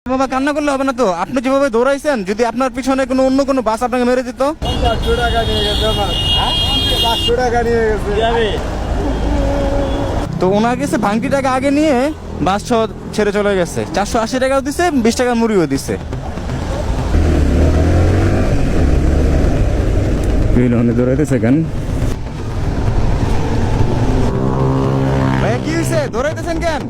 বাবা কান্না করলে হবে না তো, আপনি যেভাবে দৌড়াইছেন যদি আপনার পিছনে কোনো অন্য কোনো বাস আপনাকে মেরে দিত। 500 টাকা নিয়ে গেছে আমার। 500 টাকা নিয়ে গেছে। তো ওনার কাছে ভাঙটি টাকা আগে নিয়ে বাস ছেড়ে চলে গেছে। 480 টাকাও দিছে, 20 টাকার মুড়িও দিছে। দৌড়াইতেছে কেন ভাইয়া, কি হয়েছে দৌড়াইতেছেন কেন?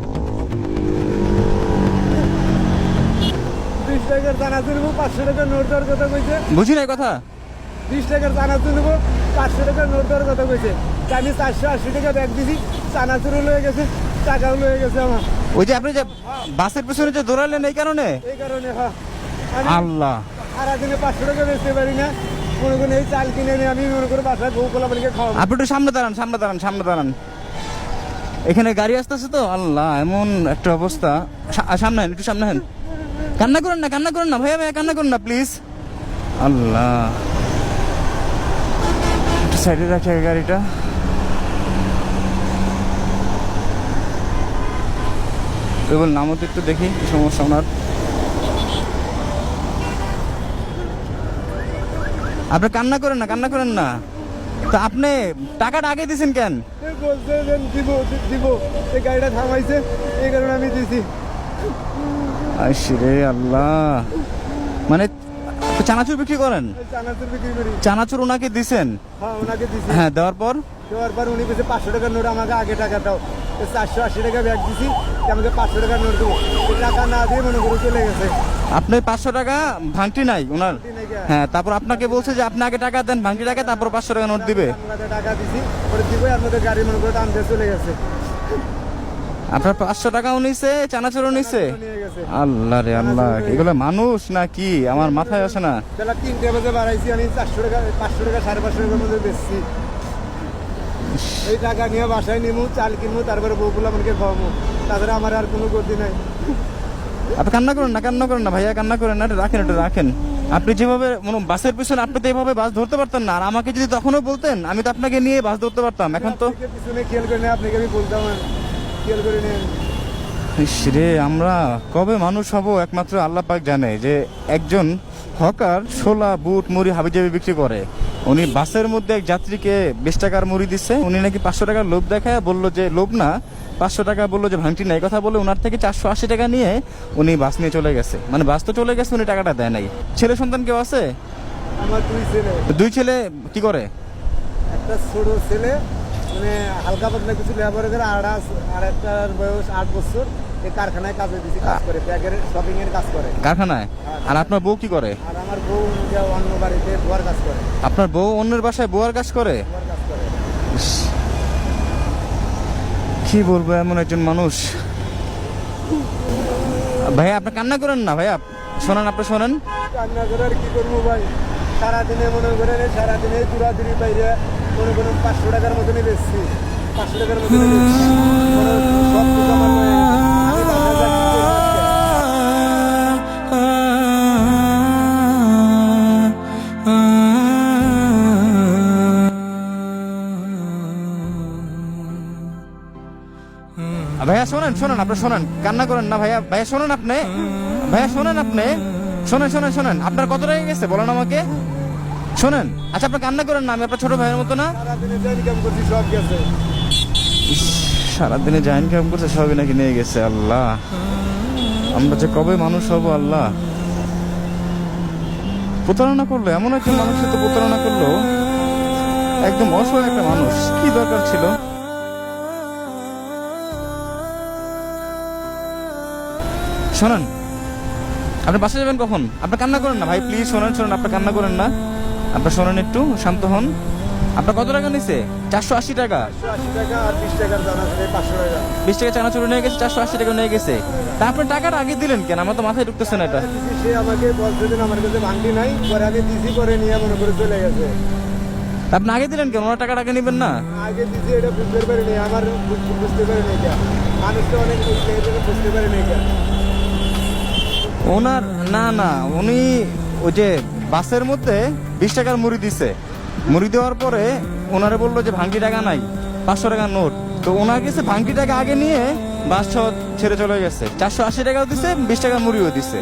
20 টাকার চানাচুর নেবো, 500 টাকার নোট দেওয়ার কথা কইছে। বুঝি নাই কথা। 20 টাকার চানাচুর নেবো, 500 টাকার নোট দেওয়ার কথা কইছে। আমি 480 টাকা ব্যাগ দিছি, চানাচুরও লয়ে গেছে, টাকাও লয়ে গেছে আমার। ওই যে আপনি যে বাসের পিছনে যে দৌড়ালেন এই কারণে? এই কারণে হ্যাঁ, আমি আল্লাহ, সারাদিনে 500 টাকা বেচতে পারি না। মনে করেন এই চাল কিনে নিয়ে আমি মনে করে বাসায় বউ কোলাবালিকে খাওয়াবো। আপনি একটু সামনে দাঁড়ান, সামনে দাঁড়ান, সামনে দাঁড়ান। এখানে গাড়ি আসতেছে তো, আল্লাহ এমন একটা অবস্থা। সামনে হেন, একটু সামনে হেন। কান্না করেন না, কান্না করেন না ভাইয়া, ভাইয়া কান্না করেন না প্লিজ। আল্লাহ, একটু সাইডে রাখি আগে গাড়িটা। কেবল নামও তো একটু দেখি কি সমস্যা ওনার। আপনি কান্না করেন না, কান্না করেন না। তো আপনি টাকাটা আগে দিয়েছেন কেন? বলছে যে দিব দিব, এই গাড়িটা থামাইছে, এই কারণে আমি দিছি। রে আল্লাহ, মানে আপনি চানাচুর বিক্রি করেন? চানাচুর বিক্রি করি। চানাচুর ওনাকে দিছেন? হ্যাঁ, ওনাকে দিছি। হ্যাঁ, দেওয়ার পর দেওয়ার পর উনি বলছে 500 টাকার নোট আমাকে আগে টাকা দাও। 480 টাকা ব্যাগ দিছি, আমাকে 500 টাকার নোট দেবো। এই টাকা না দিয়ে মনে করে চলে গেছে। আপনি 500 টাকা ভাঙটি নাই ওনার? হ্যাঁ, তারপর আপনাকে বলছে যে আপনি আগে টাকা দেন ভাঙটি টাকা, তারপর 500 টাকা নোট দিবে। আমাকে টাকা দিছি, পরে দিব, আর মধ্যে গাড়ি মনে করে টানতে চলে গেছে। আপনার 500 টাকাও নিছে, চানাচুরও নিছে। নিয়ে গেছে। আল্লাহ রে আল্লাহ, এগুলো মানুষ না কি? আমার মাথায় আসে না। বেলা 3টে বাজে বাড়াইছি, আমি 400 টাকা 500 টাকা 550 টাকার মধ্যে বেচছি। এই টাকা নিয়ে বাসায় নিমু, চাল কিনবো, তারপরে বউগুলো আমাকে খাওয়াবো। তাছাড়া আমার আর কোনো গতি নাই। আপনি কান্না করেন না, কান্না করেন না ভাইয়া, কান্না করেন না, এটা রাখেন, এটা রাখেন। আপনি যেভাবে বাসের পিছনে, আপনি তো এভাবে বাস ধরতে পারতেন না। আর আমাকে যদি তখনও বলতেন, আমি তো আপনাকে নিয়ে বাস ধরতে পারতাম। এখন তো আপনাকে পিছনে খেয়াল করে নেই, আপনাকে আমি বলতাম খেয়াল করে নেন। ইস রে, আমরা কবে মানুষ হব একমাত্র আল্লাহ পাক জানে। যে একজন হকার ছোলা বুট মুড়ি হাবিজাবি বিক্রি করে, উনি বাসের মধ্যে এক যাত্রীকে 20 টাকার মুড়ি দিচ্ছে। উনি নাকি 500 টাকার লোভ দেখায় বললো যে, লোভ না, 500 টাকা বললো যে ভাঙটি নাই, কথা বলে ওনার থেকে 480 টাকা নিয়ে উনি বাস নিয়ে চলে গেছে। মানে বাস তো চলে গেছে, উনি টাকাটা দেয় নাই। ছেলে সন্তান কেউ আছে? আমার 2 ছেলে। 2 ছেলে কি করে? একটা ছোট ছেলে মানে হালকা পাতলা কিছু লেবার করে, আর একটার বয়স 8 বছর। এই কারখানায় কাজে দিছি, কাজ করে, ব্যাগের শপিং এর কাজ করে কারখানায়। আর আপনার বউ কি করে? আর আমার বউ অন্য বাড়িতে বুয়ার কাজ করে। আপনার বউ অন্যের বাসায় বুয়ার কাজ করে? বুয়ার কাজ করে। ইস, কি বলবো এমন একজন মানুষ। ভাইয়া আপনি কান্না করেন না ভাইয়া, শোনেন, আপনি শোনেন। কান্না করে আর কি করবো ভাই? সারাদিনে মনে করেন, সারাদিনে দূরাদূরি বাইরে মনে করেন 500 টাকার মতনই বেচছি। 500 টাকার মতনই বেচছি। সব কিছু আমার হয়ে গেছে। আমি বাসায় যাচ্ছি তো ভাইয়া শোনেন, শোনেন, আপনি শোনেন, কান্না করেন না ভাইয়া। ভাইয়া শোনেন, আপনি ভাইয়া শোনেন, আপনি শোনেন, শোনেন, শোনেন। আপনার কত টাকা গেছে বলেন আমাকে, শোনেন। আচ্ছা আপনি কান্না করেন না, আমি আপনার ছোট ভাইয়ের মতো না? সারাদিনে যা ইনকাম করছি সব গেছে। সারাদিনে যা ইনকাম করছে সবই নাকি নিয়ে গেছে। আল্লাহ, আমরা যে কবে মানুষ হব আল্লাহ। প্রতারণা করলো, এমন একটা মানুষের তো প্রতারণা করলো, একদম অসহায় একটা মানুষ। কি দরকার ছিল? শোনেন, আপনি বাসা যাবেন কখন? আপনি কান্না করেন না ভাই, প্লিজ শোনেন, শোনেন, আপনি কান্না করেন না। আপনি শোনেন, একটু শান্ত হন। আপনার কত টাকা নিছে? 480 টাকা। 180 টাকা আর 20 টাকার দানা আছে 500 টাকা। 20 টাকা চানাচুর নিয়ে গেছে, 480 টাকা নিয়ে গেছে। তা আপনি টাকাটা আগে দিলেন কেন? আমার তো মাথায় ঢুকতেছে না এটা। সে আমাকে বলছে যে আমার কাছে ভাঙটি নাই, পরে আমি দিছি, করে নিয়ে মনে করে চলে গেছে। তা আপনি আগে দিলেন কেন? ওনার টাকাটা আগে নেবেন না? আগে দিছি, এটা বুঝতে পারিনি, আমার বুঝতে পারিনি এটা। মানুষটা অনেক বুঝতে পারিনি এটা। ওনার না না, উনি ওই যে বাসের মধ্যে 20 টাকার মুড়ি দিছে। মুড়ি দেওয়ার পরে ওনারে বললো যে ভাঙটি টাকা নাই, 500 টাকার নোট। তো ওনার কাছে ভাঙটি টাকা আগে নিয়ে বাস সহ ছেড়ে চলে গেছে। 480 টাকাও দিছে, 20 টাকা মুড়িও দিছে।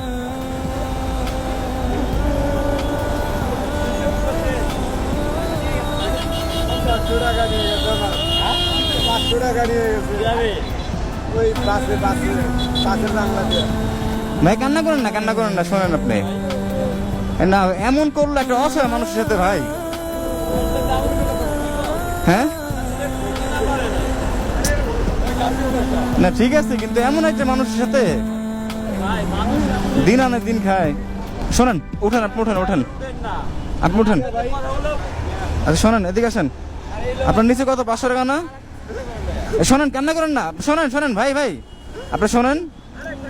500 টাকা নিয়ে গেছে আমার। 500 টাকা নিয়ে গেছে ওই বাসের বাংলা দিয়ে। ভাই কান্না করেন না, কান্না করেন না, শোনেন আপনি না, এমন করলো একটা অসহায় মানুষের সাথে ভাই। হ্যাঁ না ঠিক আছে, কিন্তু এমন একটা মানুষের সাথে দিন আনে দিন খায়। শোনেন, উঠেন, আপনি উঠেন, উঠেন, আপনি উঠেন। আচ্ছা শোনেন, এদিকে আসেন। আপনার নিচে কত? 500 টাকা না? শোনেন, কান্না করেন না, শোনেন শোনেন ভাই, ভাই আপনি শোনেন।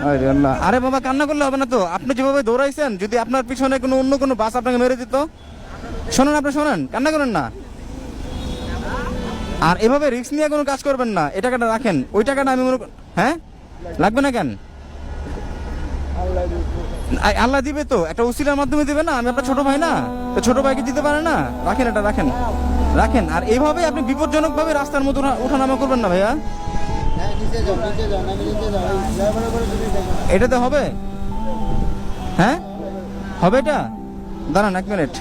আরে আল্লাহ, আরে বাবা কান্না করলে হবে না তো। আপনি যেভাবে দৌড়াইছেন, যদি আপনার পিছনে কোনো অন্য কোনো বাস আপনাকে মেরে দিত। শোনেন, আপনি শোনেন, কান্না করেন না। আর এভাবে রিস্ক নিয়ে কোনো কাজ করবেন না। এই টাকাটা রাখেন, ওই টাকাটা আমি হ্যাঁ লাগবে না কেন? আল্লাহ দিবে তো, একটা উসিলার মাধ্যমে দিবে না। আমি আপনার ছোট ভাই না, তো ছোট ভাইকে দিতে পারে না? রাখেন, এটা রাখেন, রাখেন। আর এইভাবে আপনি বিপজ্জনক ভাবে রাস্তার মধ্যে ওঠানামা করবেন না ভাইয়া। এটাতে হবে? হ্যাঁ হবে এটা? দাঁড়ান 1 মিনিট।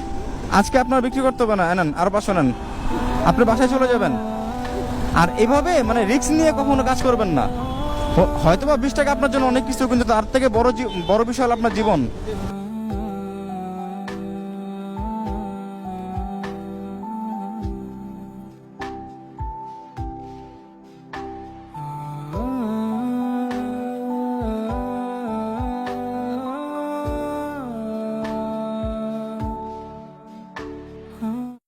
আজকে আপনার বিক্রি করতে হবে না, নেন আরো 500 নেন, আপনি বাসায় চলে যাবেন। আর এভাবে মানে রিস্ক নিয়ে কখনো কাজ করবেন না। হয়তোবা 20 টাকা আপনার জন্য অনেক কিছু, কিন্তু তার থেকে বড় বিষয় হলো আপনার জীবন।